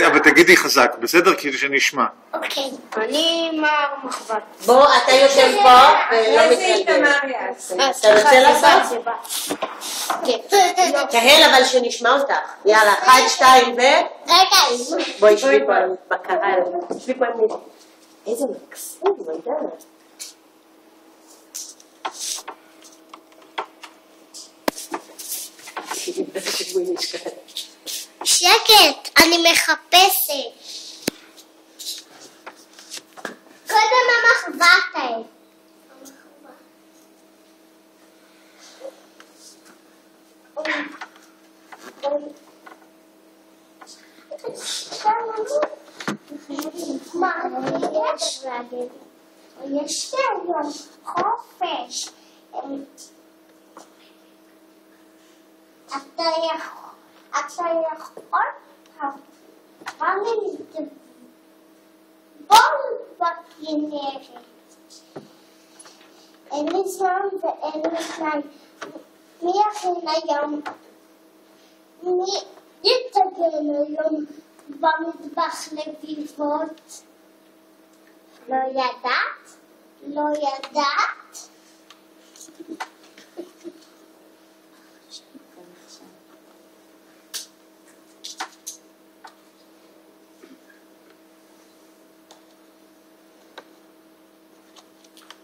אבל תגידי חזק, בסדר? כדי שנשמע. אוקיי. אני מר מחבת. בוא, אתה יושב פה ולא מתרגל. אתה רוצה לעשות? קהל, אבל שנשמע אותך. יאללה, 1, 2 ו... רגע. בואי שבי פה בקהל. שבי פה עם מישהו. איזה מקסים, לא יודעת. שקט, אני מחפשת. קודם המחבת היא. מה יש להגיד? יש לי היום חופש. אתה יכול בוא בכנרת. אין לי זמן ואין לי זמן. מי יכין היום? מי יתגן היום במטבח לביבות? לא ידעת? לא ידעת?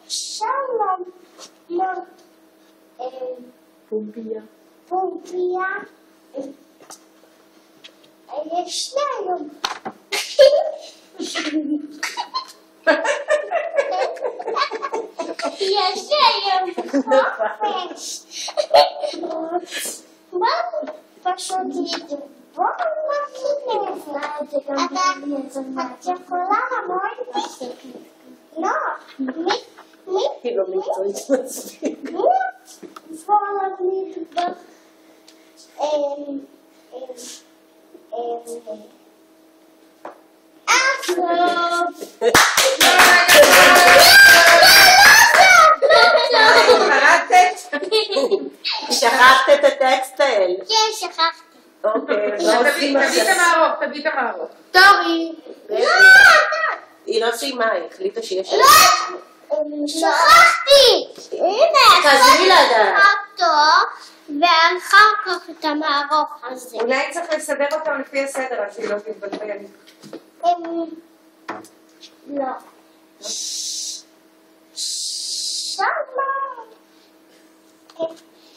שלום, פומפיה. פומפיה. יש לנו. יש היום חופש. בוא פשוט לדבור לכנרת. את יכולה לבוא איתי? לא. מי? היא לא מקצועית מספיק. מי? בוא לדבר. שכחת את הטקסטייל. כן, שכחתי. אוקיי. תביא את המערוך. טורי. היא לא סיימה, היא החליטה שיש... שכחתי. הנה. תעזרי לדעת. אותו, ואחר כך את המערוך הזה. אולי צריך לסדר אותם לפי הסדר, אז היא לא תתבלבל. לא. שלום.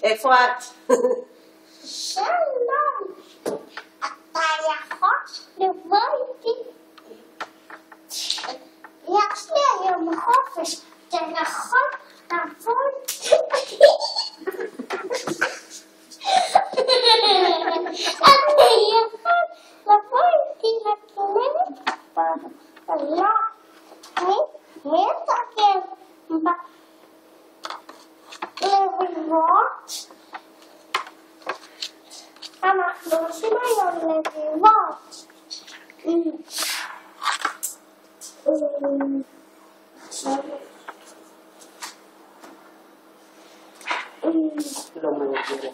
איפה את? שלום. אתה יכול לבוא איתי? יש לי היום חופש. אתה יכול לבוא איתי? אתה יכול לבוא איתי לכנרת? לא. מי יתקן לביבות? אנחנו עושים היום לביבות. לא מנגד.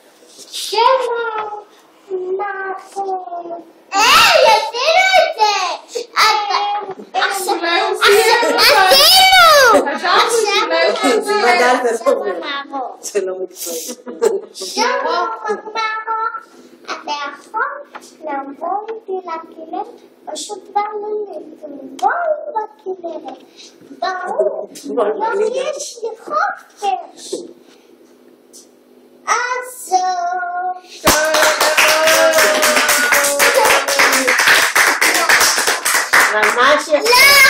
שלום. נכון. עשינו את זה. עשינו. זה לא מקצועי. שלום, מערוך. אתה יכול לבוא איתי לכנרת? פשוט באנו לטבול בכנרת. ברור. היום יש לי חופש. ממש יפה.